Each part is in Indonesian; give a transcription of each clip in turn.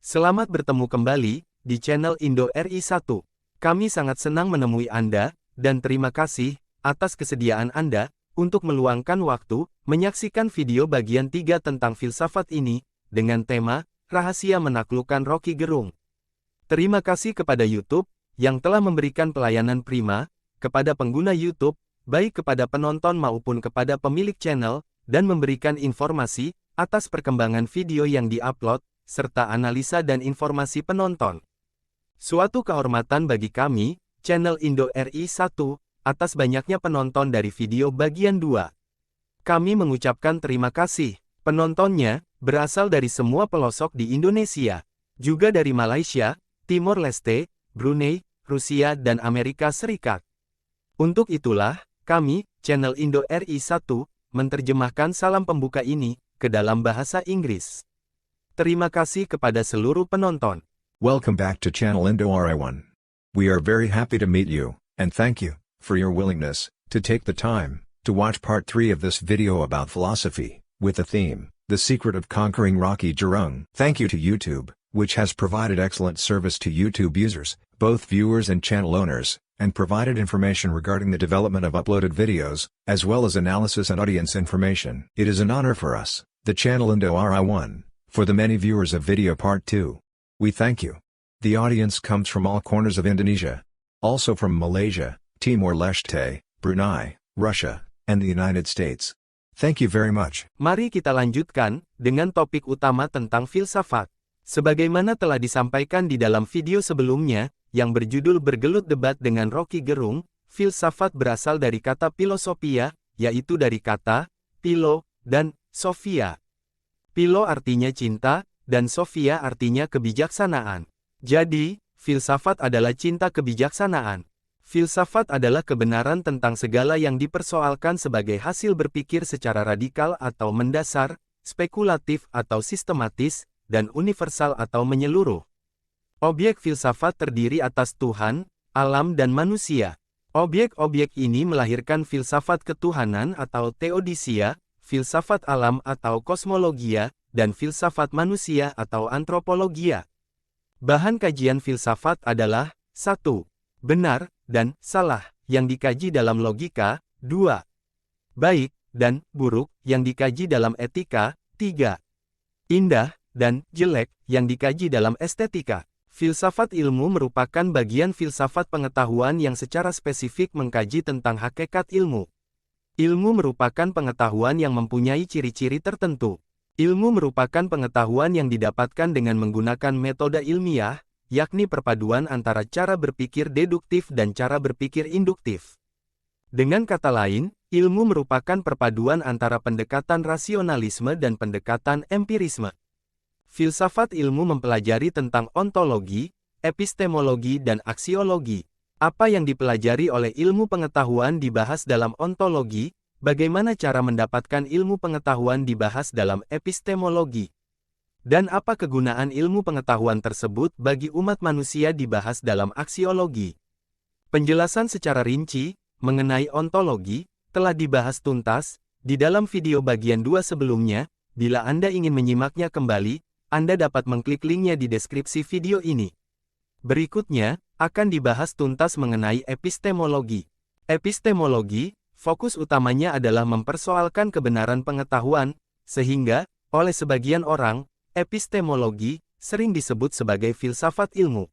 Selamat bertemu kembali di channel Indo RI 1. Kami sangat senang menemui Anda, dan terima kasih atas kesediaan Anda untuk meluangkan waktu menyaksikan video bagian 3 tentang filsafat ini, dengan tema, Rahasia Menaklukkan Rocky Gerung. Terima kasih kepada YouTube, yang telah memberikan pelayanan prima, kepada pengguna YouTube, baik kepada penonton maupun kepada pemilik channel, dan memberikan informasi atas perkembangan video yang diupload, serta analisa dan informasi penonton. Suatu kehormatan bagi kami, channel Indo RI 1, atas banyaknya penonton dari video bagian 2. Kami mengucapkan terima kasih. Penontonnya berasal dari semua pelosok di Indonesia, juga dari Malaysia, Timor Leste, Brunei, Rusia dan Amerika Serikat. Untuk itulah, kami, channel Indo RI 1, menerjemahkan salam pembuka ini ke dalam bahasa Inggris. Terima kasih kepada seluruh penonton. Welcome back to channel Indo RI1. We are very happy to meet you, and thank you for your willingness to take the time to watch part 3 of this video about philosophy, with the theme, The Secret of Conquering Rocky Gerung. Thank you to YouTube, which has provided excellent service to YouTube users, both viewers and channel owners, and provided information regarding the development of uploaded videos, as well as analysis and audience information. It is an honor for us, the channel Indo RI1, for the many viewers of video part 2. We thank you. The audience comes from all corners of Indonesia, also from Malaysia, Timor-Leste, Brunei, Russia, and the United States. Thank you very much. Mari kita lanjutkan dengan topik utama tentang filsafat. Sebagaimana telah disampaikan di dalam video sebelumnya, yang berjudul Bergelut Debat dengan Rocky Gerung, filsafat berasal dari kata filosofia, yaitu dari kata philo dan sophia. Philo artinya cinta, dan sophia artinya kebijaksanaan. Jadi, filsafat adalah cinta kebijaksanaan. Filsafat adalah kebenaran tentang segala yang dipersoalkan sebagai hasil berpikir secara radikal atau mendasar, spekulatif atau sistematis, dan universal atau menyeluruh. Objek filsafat terdiri atas Tuhan, alam dan manusia. Objek-objek ini melahirkan filsafat ketuhanan atau theodisia, filsafat alam atau kosmologia, dan filsafat manusia atau antropologia. Bahan kajian filsafat adalah 1. Benar dan salah yang dikaji dalam logika, 2. Baik dan buruk yang dikaji dalam etika, 3. Indah dan jelek yang dikaji dalam estetika. Filsafat ilmu merupakan bagian filsafat pengetahuan yang secara spesifik mengkaji tentang hakikat ilmu. Ilmu merupakan pengetahuan yang mempunyai ciri-ciri tertentu. Ilmu merupakan pengetahuan yang didapatkan dengan menggunakan metode ilmiah, yakni perpaduan antara cara berpikir deduktif dan cara berpikir induktif. Dengan kata lain, ilmu merupakan perpaduan antara pendekatan rasionalisme dan pendekatan empirisme. Filsafat ilmu mempelajari tentang ontologi, epistemologi dan aksiologi. Apa yang dipelajari oleh ilmu pengetahuan dibahas dalam ontologi, bagaimana cara mendapatkan ilmu pengetahuan dibahas dalam epistemologi. Dan apa kegunaan ilmu pengetahuan tersebut bagi umat manusia dibahas dalam aksiologi. Penjelasan secara rinci mengenai ontologi telah dibahas tuntas di dalam video bagian 2 sebelumnya. Bila Anda ingin menyimaknya kembali, Anda dapat mengklik linknya di deskripsi video ini. Berikutnya, akan dibahas tuntas mengenai epistemologi. Epistemologi, fokus utamanya adalah mempersoalkan kebenaran pengetahuan, sehingga, oleh sebagian orang, epistemologi sering disebut sebagai filsafat ilmu.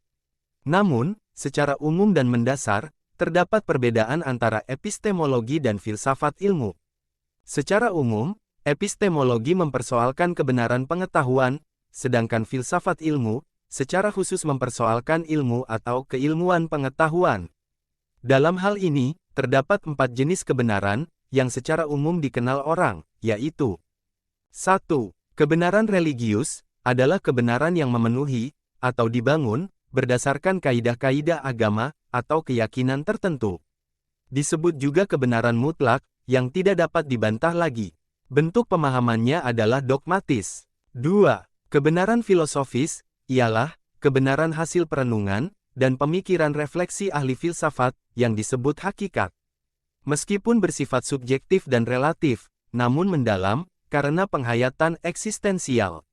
Namun, secara umum dan mendasar, terdapat perbedaan antara epistemologi dan filsafat ilmu. Secara umum, epistemologi mempersoalkan kebenaran pengetahuan, sedangkan filsafat ilmu, secara khusus mempersoalkan ilmu atau keilmuan pengetahuan. Dalam hal ini, terdapat 4 jenis kebenaran, yang secara umum dikenal orang, yaitu 1. Kebenaran religius, adalah kebenaran yang memenuhi, atau dibangun, berdasarkan kaidah-kaidah agama, atau keyakinan tertentu. Disebut juga kebenaran mutlak, yang tidak dapat dibantah lagi. Bentuk pemahamannya adalah dogmatis. 2. Kebenaran filosofis, ialah kebenaran hasil perenungan dan pemikiran refleksi ahli filsafat yang disebut hakikat. Meskipun bersifat subjektif dan relatif, namun mendalam karena penghayatan eksistensial.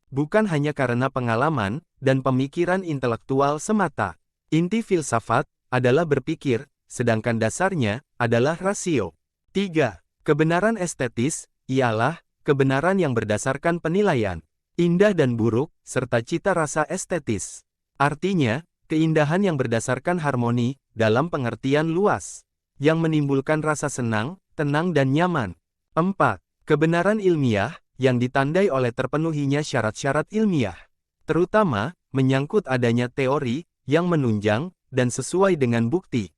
bukan hanya karena pengalaman dan pemikiran intelektual semata. Inti filsafat adalah berpikir, sedangkan dasarnya adalah rasio. 3. Kebenaran estetis ialah kebenaran yang berdasarkan penilaian indah dan buruk, serta cita rasa estetis. Artinya, keindahan yang berdasarkan harmoni, dalam pengertian luas, yang menimbulkan rasa senang, tenang dan nyaman. 4. Kebenaran ilmiah, yang ditandai oleh terpenuhinya syarat-syarat ilmiah, terutama, menyangkut adanya teori, yang menunjang, dan sesuai dengan bukti.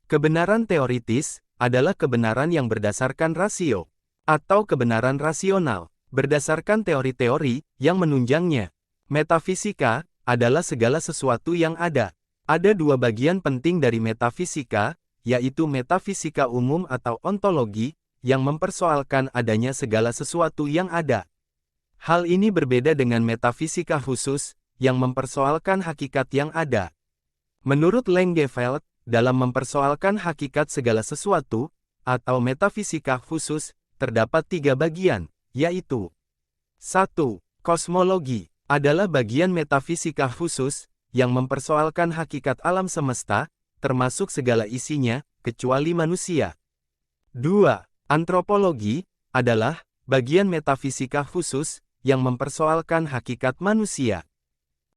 Kebenaran teoritis, adalah kebenaran yang berdasarkan rasio, atau kebenaran rasional, berdasarkan teori-teori, yang menunjangnya. Metafisika, adalah segala sesuatu yang ada. Ada dua bagian penting dari metafisika, yaitu metafisika umum atau ontologi, yang mempersoalkan adanya segala sesuatu yang ada. Hal ini berbeda dengan metafisika khusus, yang mempersoalkan hakikat yang ada. Menurut Langeveld, dalam mempersoalkan hakikat segala sesuatu, atau metafisika khusus, terdapat 3 bagian, yaitu 1. Kosmologi, adalah bagian metafisika khusus, yang mempersoalkan hakikat alam semesta, termasuk segala isinya, kecuali manusia. 2. Antropologi, adalah bagian metafisika khusus, yang mempersoalkan hakikat manusia.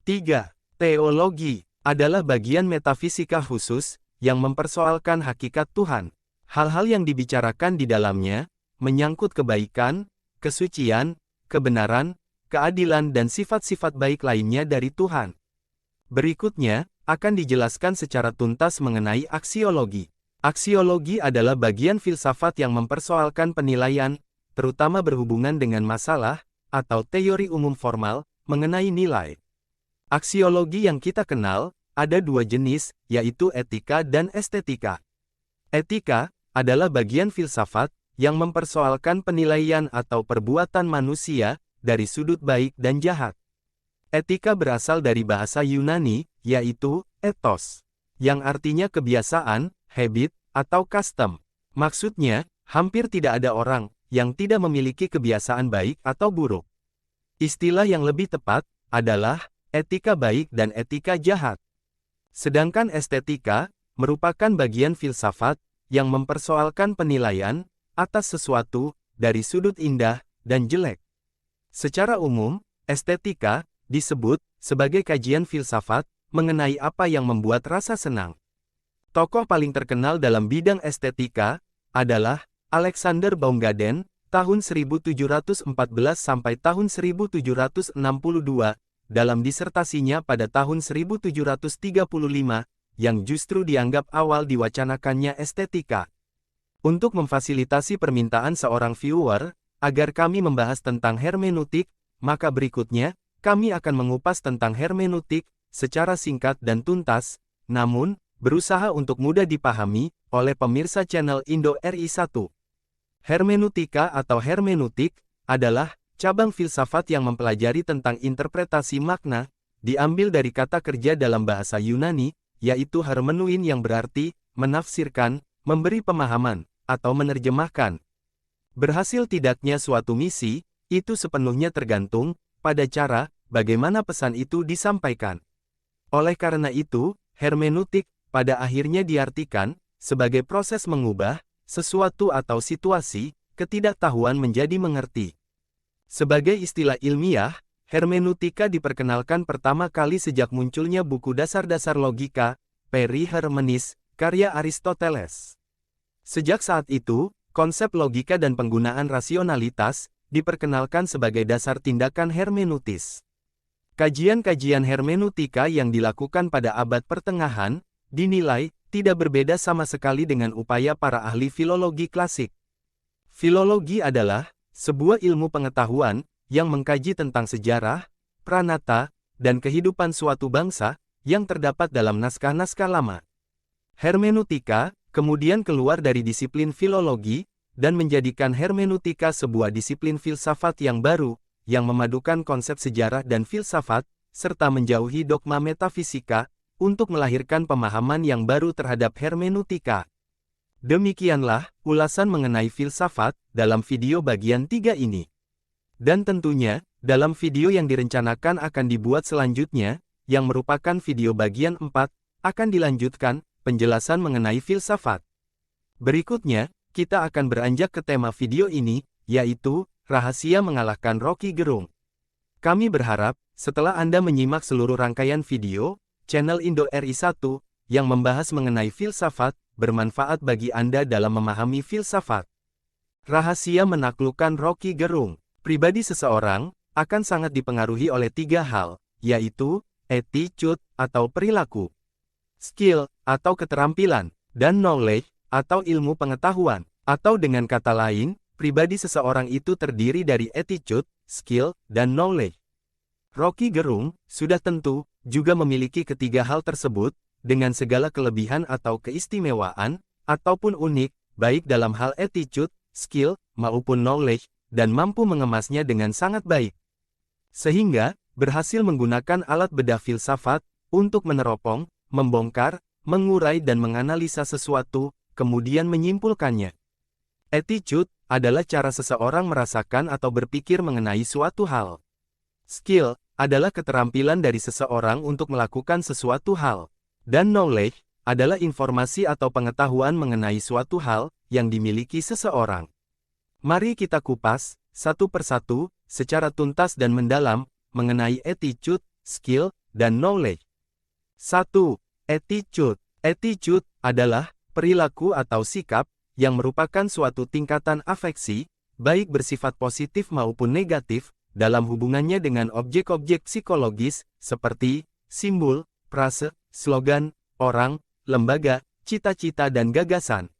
3. Teologi, adalah bagian metafisika khusus, yang mempersoalkan hakikat Tuhan. Hal-hal yang dibicarakan di dalamnya, menyangkut kebaikan, kesucian, kebenaran, keadilan dan sifat-sifat baik lainnya dari Tuhan. Berikutnya, akan dijelaskan secara tuntas mengenai aksiologi. Aksiologi adalah bagian filsafat yang mempersoalkan penilaian, terutama berhubungan dengan masalah, atau teori umum formal, mengenai nilai. Aksiologi yang kita kenal, ada 2 jenis, yaitu etika dan estetika. Etika, adalah bagian filsafat, yang mempersoalkan penilaian atau perbuatan manusia, dari sudut baik dan jahat. Etika berasal dari bahasa Yunani, yaitu, ethos, yang artinya kebiasaan, habit, atau custom. Maksudnya, hampir tidak ada orang, yang tidak memiliki kebiasaan baik atau buruk. Istilah yang lebih tepat, adalah, etika baik dan etika jahat. Sedangkan estetika, merupakan bagian filsafat, yang mempersoalkan penilaian, atas sesuatu, dari sudut indah, dan jelek. Secara umum, estetika, disebut, sebagai kajian filsafat, mengenai apa yang membuat rasa senang. Tokoh paling terkenal dalam bidang estetika, adalah, Alexander Baumgarten, tahun 1714 sampai tahun 1762, dalam disertasinya pada tahun 1735, yang justru dianggap awal diwacanakannya estetika. Untuk memfasilitasi permintaan seorang viewer, agar kami membahas tentang hermeneutik, maka berikutnya, kami akan mengupas tentang hermeneutik, secara singkat dan tuntas, namun, berusaha untuk mudah dipahami, oleh pemirsa channel Indo RI1. Hermeneutika atau hermeneutik, adalah, cabang filsafat yang mempelajari tentang interpretasi makna, diambil dari kata kerja dalam bahasa Yunani, yaitu hermeneuin yang berarti, menafsirkan, memberi pemahaman, atau menerjemahkan. Berhasil tidaknya suatu misi, itu sepenuhnya tergantung, pada cara, bagaimana pesan itu disampaikan. Oleh karena itu, hermeneutik, pada akhirnya diartikan, sebagai proses mengubah, sesuatu atau situasi, ketidaktahuan menjadi mengerti. Sebagai istilah ilmiah, hermeneutika diperkenalkan pertama kali sejak munculnya buku dasar-dasar logika, Peri Hermenis, karya Aristoteles. Sejak saat itu, konsep logika dan penggunaan rasionalitas, diperkenalkan sebagai dasar tindakan hermeneutis. Kajian-kajian hermeneutika yang dilakukan pada abad pertengahan, dinilai, tidak berbeda sama sekali dengan upaya para ahli filologi klasik. Filologi adalah, sebuah ilmu pengetahuan, yang mengkaji tentang sejarah, pranata, dan kehidupan suatu bangsa, yang terdapat dalam naskah-naskah lama. Hermeneutika, kemudian keluar dari disiplin filologi, dan menjadikan hermeneutika sebuah disiplin filsafat yang baru, yang memadukan konsep sejarah dan filsafat, serta menjauhi dogma metafisika, untuk melahirkan pemahaman yang baru terhadap hermeneutika. Demikianlah, ulasan mengenai filsafat, dalam video bagian 3 ini. Dan tentunya, dalam video yang direncanakan akan dibuat selanjutnya, yang merupakan video bagian 4, akan dilanjutkan, penjelasan mengenai filsafat. Berikutnya, kita akan beranjak ke tema video ini, yaitu, rahasia mengalahkan Rocky Gerung. Kami berharap, setelah Anda menyimak seluruh rangkaian video, channel Indo RI1, yang membahas mengenai filsafat, bermanfaat bagi Anda dalam memahami filsafat. Rahasia menaklukkan Rocky Gerung. Pribadi seseorang, akan sangat dipengaruhi oleh 3 hal, yaitu, attitude, atau perilaku, skill, atau keterampilan, dan knowledge, atau ilmu pengetahuan. Atau dengan kata lain, pribadi seseorang itu terdiri dari attitude, skill, dan knowledge. Rocky Gerung, sudah tentu, juga memiliki ketiga hal tersebut, dengan segala kelebihan atau keistimewaan, ataupun unik, baik dalam hal attitude, skill, maupun knowledge, dan mampu mengemasnya dengan sangat baik. Sehingga, berhasil menggunakan alat bedah filsafat, untuk meneropong, membongkar, mengurai dan menganalisa sesuatu, kemudian menyimpulkannya. Attitude adalah cara seseorang merasakan atau berpikir mengenai suatu hal. Skill adalah keterampilan dari seseorang untuk melakukan sesuatu hal. Dan knowledge adalah informasi atau pengetahuan mengenai suatu hal yang dimiliki seseorang. Mari kita kupas, satu persatu, secara tuntas dan mendalam, mengenai attitude, skill, dan knowledge. 1. Attitude. Attitude adalah perilaku atau sikap yang merupakan suatu tingkatan afeksi, baik bersifat positif maupun negatif, dalam hubungannya dengan objek-objek psikologis, seperti simbol, frase, slogan, orang, lembaga, cita-cita dan gagasan.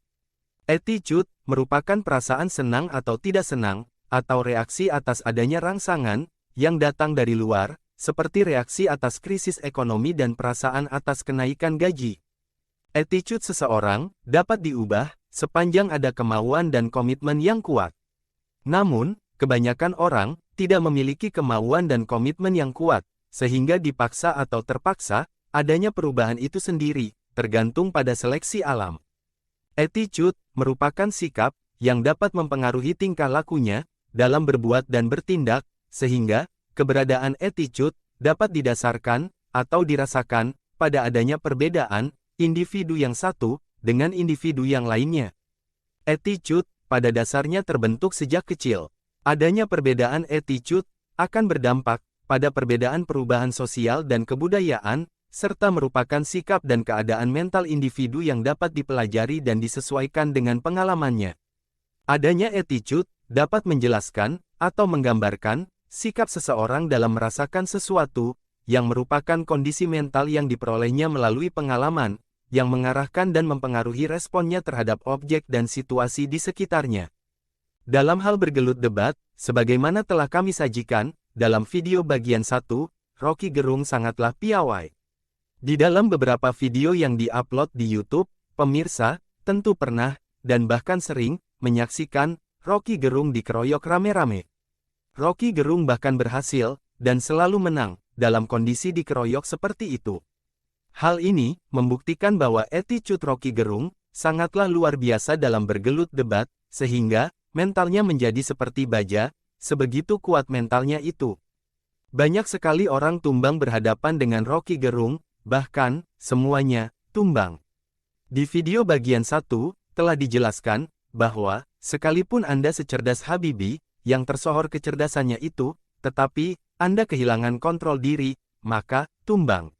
Attitude merupakan perasaan senang atau tidak senang, atau reaksi atas adanya rangsangan, yang datang dari luar, seperti reaksi atas krisis ekonomi dan perasaan atas kenaikan gaji. Attitude seseorang dapat diubah, sepanjang ada kemauan dan komitmen yang kuat. Namun, kebanyakan orang tidak memiliki kemauan dan komitmen yang kuat, sehingga dipaksa atau terpaksa, adanya perubahan itu sendiri, tergantung pada seleksi alam. Attitude merupakan sikap yang dapat mempengaruhi tingkah lakunya dalam berbuat dan bertindak, sehingga keberadaan attitude dapat didasarkan atau dirasakan pada adanya perbedaan individu yang satu dengan individu yang lainnya. Attitude pada dasarnya terbentuk sejak kecil. Adanya perbedaan attitude akan berdampak pada perbedaan perubahan sosial dan kebudayaan, serta merupakan sikap dan keadaan mental individu yang dapat dipelajari dan disesuaikan dengan pengalamannya. Adanya attitude dapat menjelaskan atau menggambarkan sikap seseorang dalam merasakan sesuatu yang merupakan kondisi mental yang diperolehnya melalui pengalaman, yang mengarahkan dan mempengaruhi responnya terhadap objek dan situasi di sekitarnya. Dalam hal bergelut debat, sebagaimana telah kami sajikan, dalam video bagian 1, Rocky Gerung sangatlah piawai. Di dalam beberapa video yang di-upload di YouTube, pemirsa tentu pernah, dan bahkan sering, menyaksikan Rocky Gerung dikeroyok rame-rame. Rocky Gerung bahkan berhasil, dan selalu menang, dalam kondisi dikeroyok seperti itu. Hal ini membuktikan bahwa attitude Rocky Gerung sangatlah luar biasa dalam bergelut debat, sehingga mentalnya menjadi seperti baja, sebegitu kuat mentalnya itu. Banyak sekali orang tumbang berhadapan dengan Rocky Gerung, bahkan semuanya tumbang. Di video bagian 1 telah dijelaskan bahwa sekalipun Anda secerdas Habibie yang tersohor kecerdasannya itu, tetapi Anda kehilangan kontrol diri, maka tumbang.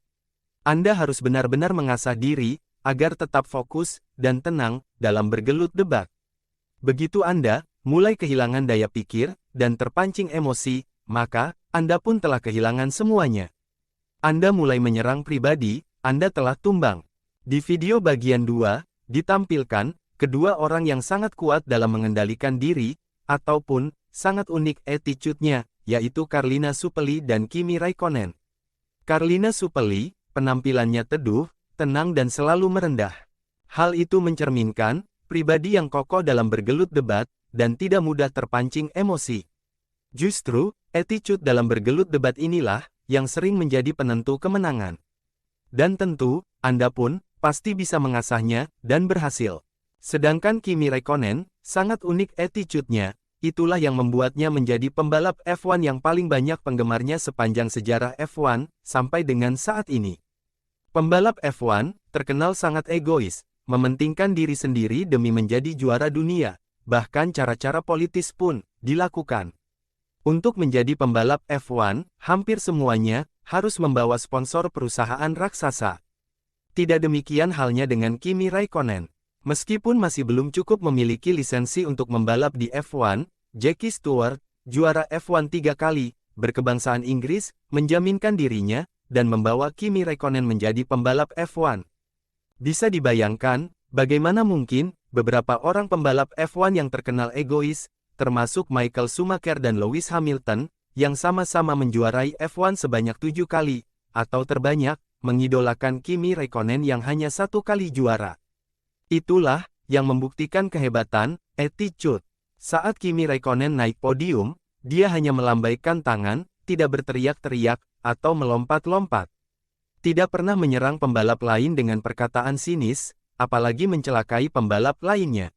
Anda harus benar-benar mengasah diri, agar tetap fokus, dan tenang, dalam bergelut debat. Begitu Anda mulai kehilangan daya pikir, dan terpancing emosi, maka Anda pun telah kehilangan semuanya. Anda mulai menyerang pribadi, Anda telah tumbang. Di video bagian 2, ditampilkan, kedua orang yang sangat kuat dalam mengendalikan diri, ataupun, sangat unik attitude-nya, yaitu Carlina Supeli dan Kimi Raikkonen. Carlina Supeli, penampilannya teduh, tenang dan selalu merendah. Hal itu mencerminkan, pribadi yang kokoh dalam bergelut debat, dan tidak mudah terpancing emosi. Justru, attitude dalam bergelut debat inilah, yang sering menjadi penentu kemenangan. Dan tentu, Anda pun, pasti bisa mengasahnya, dan berhasil. Sedangkan Kimi Raikkonen, sangat unik attitude-nya, itulah yang membuatnya menjadi pembalap F1 yang paling banyak penggemarnya sepanjang sejarah F1, sampai dengan saat ini. Pembalap F1, terkenal sangat egois, mementingkan diri sendiri demi menjadi juara dunia, bahkan cara-cara politis pun dilakukan. Untuk menjadi pembalap F1, hampir semuanya harus membawa sponsor perusahaan raksasa. Tidak demikian halnya dengan Kimi Raikkonen. Meskipun masih belum cukup memiliki lisensi untuk membalap di F1, Jackie Stewart, juara F1 3 kali, berkebangsaan Inggris, menjaminkan dirinya, dan membawa Kimi Raikkonen menjadi pembalap F1. Bisa dibayangkan, bagaimana mungkin, beberapa orang pembalap F1 yang terkenal egois, termasuk Michael Schumacher dan Lewis Hamilton, yang sama-sama menjuarai F1 sebanyak 7 kali, atau terbanyak, mengidolakan Kimi Raikkonen yang hanya 1 kali juara. Itulah yang membuktikan kehebatan attitude. Saat Kimi Raikkonen naik podium, dia hanya melambaikan tangan, tidak berteriak-teriak, atau melompat-lompat. Tidak pernah menyerang pembalap lain dengan perkataan sinis, apalagi mencelakai pembalap lainnya.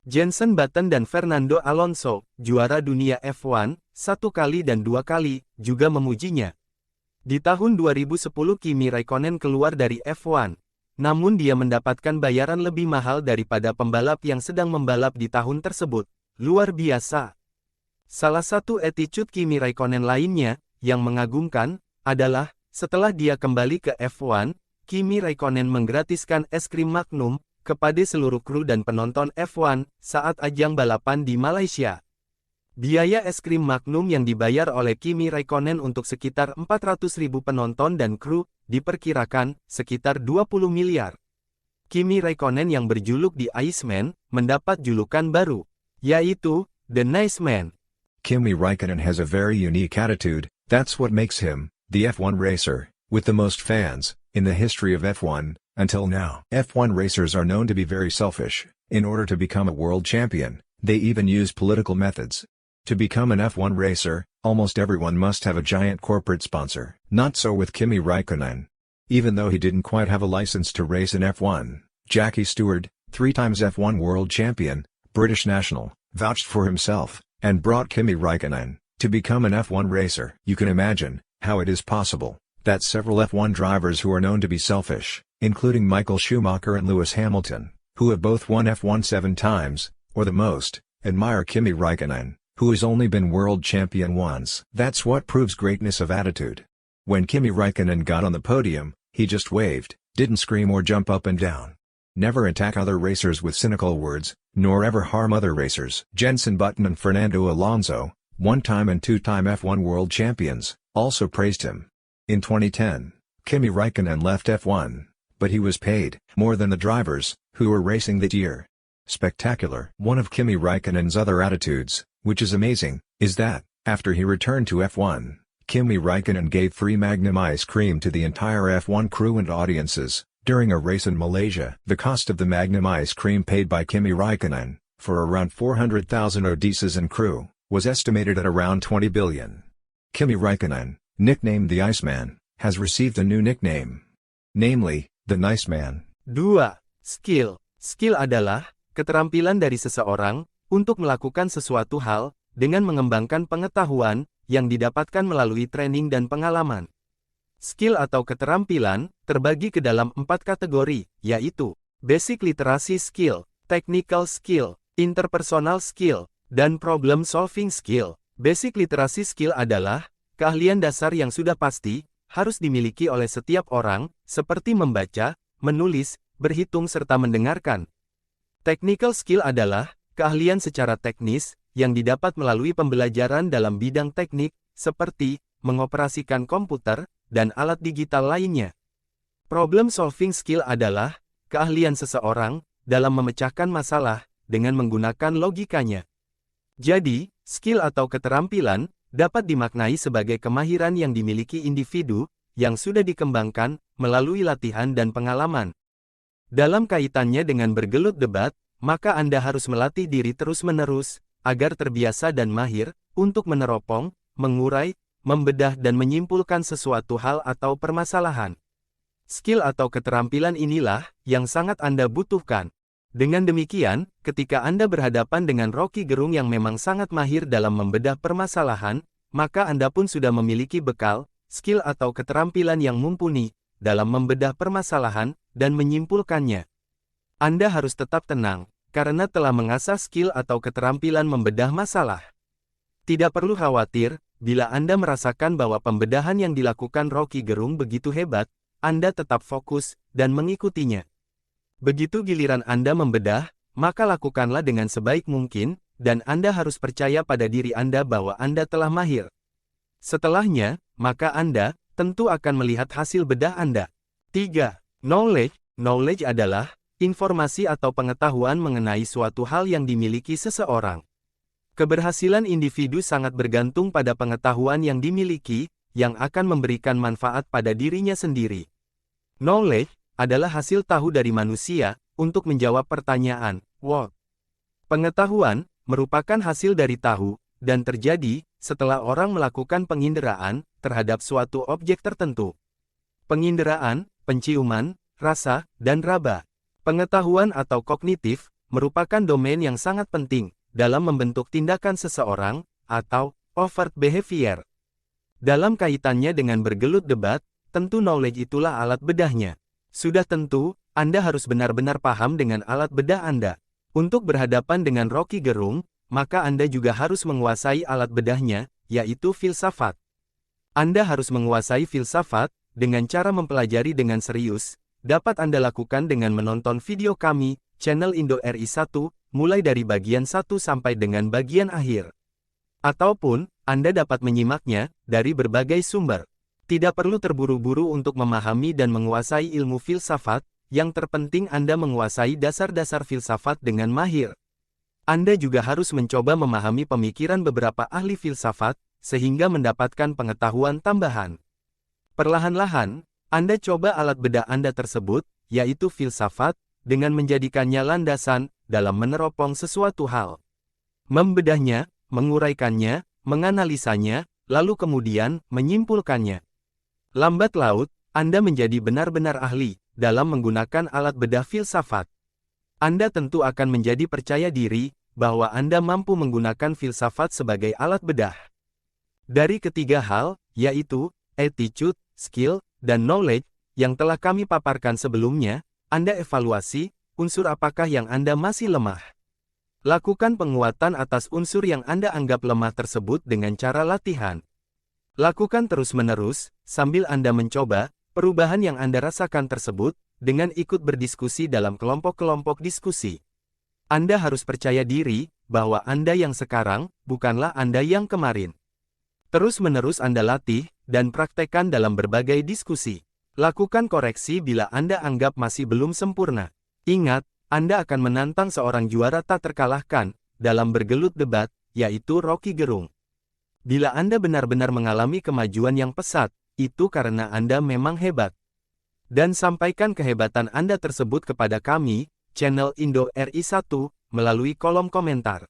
Jenson Button dan Fernando Alonso, juara dunia F1, 1 kali dan 2 kali, juga memujinya. Di tahun 2010 Kimi Raikkonen keluar dari F1. Namun dia mendapatkan bayaran lebih mahal daripada pembalap yang sedang membalap di tahun tersebut. Luar biasa. Salah satu attitude Kimi Raikkonen lainnya, yang mengagumkan, adalah, setelah dia kembali ke F1, Kimi Raikkonen menggratiskan es krim Magnum, kepada seluruh kru dan penonton F1, saat ajang balapan di Malaysia. Biaya es krim Magnum yang dibayar oleh Kimi Raikkonen untuk sekitar 400.000 penonton dan kru, diperkirakan, sekitar 20 miliar. Kimi Raikkonen yang berjuluk The Iceman, mendapat julukan baru, yaitu, The Nice Man. Kimi Raikkonen has a very unique attitude, that's what makes him, the F1 racer, with the most fans, in the history of F1, until now. F1 racers are known to be very selfish. In order to become a world champion, they even use political methods. To become an F1 racer, almost everyone must have a giant corporate sponsor. Not so with Kimi Raikkonen. Even though he didn't quite have a license to race in F1, Jackie Stewart, 3 times F1 world champion, British national, vouched for himself, and brought Kimi Raikkonen to become an F1 racer. You can imagine how it is possible that several F1 drivers who are known to be selfish, including Michael Schumacher and Lewis Hamilton, who have both won F1 7 times, or the most, admire Kimi Raikkonen, who has only been world champion once. That's what proves greatness of attitude. When Kimi Raikkonen got on the podium, he just waved, didn't scream or jump up and down. Never attack other racers with cynical words, nor ever harm other racers. Jenson Button and Fernando Alonso, 1-time and 2-time F1 world champions, also praised him. In 2010, Kimi Raikkonen left F1, but he was paid more than the drivers who were racing that year. Spectacular. One of Kimi Raikkonen's other attitudes, which is amazing, is that, after he returned to F1, Kimi Raikkonen gave free Magnum ice cream to the entire F1 crew and audiences, during a race in Malaysia. The cost of the Magnum ice cream paid by Kimi Raikkonen, for around 400,000 Odysseus and crew, was estimated at around 20 billion. Kimi Raikkonen, nicknamed the Iceman, has received a new nickname. Namely, the Nice Man. 2. Skill. Skill adalah keterampilan dari seseorang untuk melakukan sesuatu hal dengan mengembangkan pengetahuan yang didapatkan melalui training dan pengalaman. Skill atau keterampilan terbagi ke dalam 4 kategori, yaitu basic literacy skill, technical skill, interpersonal skill, dan problem solving skill. Basic literacy skill adalah keahlian dasar yang sudah pasti harus dimiliki oleh setiap orang, seperti membaca, menulis, berhitung serta mendengarkan. Technical skill adalah keahlian secara teknis yang didapat melalui pembelajaran dalam bidang teknik, seperti mengoperasikan komputer dan alat digital lainnya. Problem solving skill adalah keahlian seseorang dalam memecahkan masalah dengan menggunakan logikanya. Jadi, skill atau keterampilan dapat dimaknai sebagai kemahiran yang dimiliki individu yang sudah dikembangkan melalui latihan dan pengalaman. Dalam kaitannya dengan bergelut debat, maka Anda harus melatih diri terus-menerus agar terbiasa dan mahir untuk meneropong, mengurai, membedah dan menyimpulkan sesuatu hal atau permasalahan. Skill atau keterampilan inilah yang sangat Anda butuhkan. Dengan demikian, ketika Anda berhadapan dengan Rocky Gerung yang memang sangat mahir dalam membedah permasalahan, maka Anda pun sudah memiliki bekal, skill atau keterampilan yang mumpuni dalam membedah permasalahan dan menyimpulkannya. Anda harus tetap tenang, karena telah mengasah skill atau keterampilan membedah masalah. Tidak perlu khawatir, bila Anda merasakan bahwa pembedahan yang dilakukan Rocky Gerung begitu hebat, Anda tetap fokus dan mengikutinya. Begitu giliran Anda membedah, maka lakukanlah dengan sebaik mungkin, dan Anda harus percaya pada diri Anda bahwa Anda telah mahir. Setelahnya, maka Anda tentu akan melihat hasil bedah Anda. 3. Knowledge. Knowledge adalah informasi atau pengetahuan mengenai suatu hal yang dimiliki seseorang. Keberhasilan individu sangat bergantung pada pengetahuan yang dimiliki, yang akan memberikan manfaat pada dirinya sendiri. Knowledge adalah hasil tahu dari manusia, untuk menjawab pertanyaan, what? Pengetahuan merupakan hasil dari tahu, dan terjadi setelah orang melakukan penginderaan terhadap suatu objek tertentu. Penginderaan, penciuman, rasa, dan raba. Pengetahuan atau kognitif merupakan domain yang sangat penting dalam membentuk tindakan seseorang, atau overt behavior. Dalam kaitannya dengan bergelut debat, tentu knowledge itulah alat bedahnya. Sudah tentu, Anda harus benar-benar paham dengan alat bedah Anda. Untuk berhadapan dengan Rocky Gerung, maka Anda juga harus menguasai alat bedahnya, yaitu filsafat. Anda harus menguasai filsafat, dengan cara mempelajari dengan serius, dapat Anda lakukan dengan menonton video kami, channel Indo RI1, mulai dari bagian 1 sampai dengan bagian akhir. Ataupun, Anda dapat menyimaknya dari berbagai sumber. Tidak perlu terburu-buru untuk memahami dan menguasai ilmu filsafat, yang terpenting Anda menguasai dasar-dasar filsafat dengan mahir. Anda juga harus mencoba memahami pemikiran beberapa ahli filsafat, sehingga mendapatkan pengetahuan tambahan. Perlahan-lahan, Anda coba alat bedah Anda tersebut, yaitu filsafat, dengan menjadikannya landasan dalam meneropong sesuatu hal. Membedahnya, menguraikannya, menganalisanya, lalu kemudian menyimpulkannya. Lambat laut, Anda menjadi benar-benar ahli dalam menggunakan alat bedah filsafat. Anda tentu akan menjadi percaya diri bahwa Anda mampu menggunakan filsafat sebagai alat bedah. Dari ketiga hal, yaitu attitude, skill, dan knowledge, yang telah kami paparkan sebelumnya, Anda evaluasi unsur apakah yang Anda masih lemah. Lakukan penguatan atas unsur yang Anda anggap lemah tersebut dengan cara latihan. Lakukan terus-menerus, sambil Anda mencoba perubahan yang Anda rasakan tersebut, dengan ikut berdiskusi dalam kelompok-kelompok diskusi. Anda harus percaya diri bahwa Anda yang sekarang bukanlah Anda yang kemarin. Terus-menerus Anda latih dan praktekkan dalam berbagai diskusi. Lakukan koreksi bila Anda anggap masih belum sempurna. Ingat, Anda akan menantang seorang juara tak terkalahkan dalam bergelut debat, yaitu Rocky Gerung. Bila Anda benar-benar mengalami kemajuan yang pesat, itu karena Anda memang hebat. Dan sampaikan kehebatan Anda tersebut kepada kami, channel Indo RI1, melalui kolom komentar.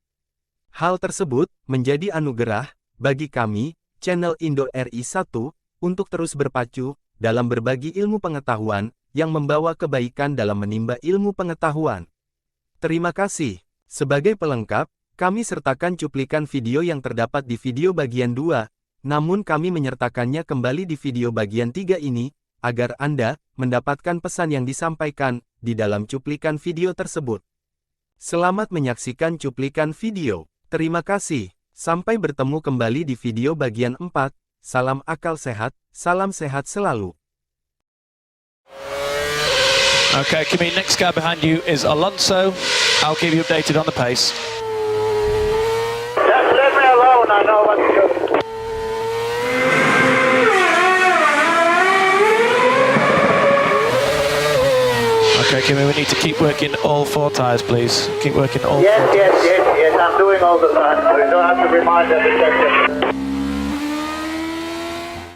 Hal tersebut menjadi anugerah bagi kami, channel Indo RI1, untuk terus berpacu dalam berbagi ilmu pengetahuan yang membawa kebaikan dalam menimba ilmu pengetahuan. Terima kasih. Sebagai pelengkap, kami sertakan cuplikan video yang terdapat di video bagian 2, namun kami menyertakannya kembali di video bagian 3 ini, agar Anda mendapatkan pesan yang disampaikan di dalam cuplikan video tersebut. Selamat menyaksikan cuplikan video. Terima kasih. Sampai bertemu kembali di video bagian 4. Salam akal sehat, salam sehat selalu. Okay, Kimi, next car behind you is Alonso. I'll keep you updated on the pace. Just leave me alone, I know what to do. Okay, Kimi, we need to keep working all 4 tyres, please. Keep working all 4 tyres. Yes, I'm doing all the time, so you don't have to remind every second.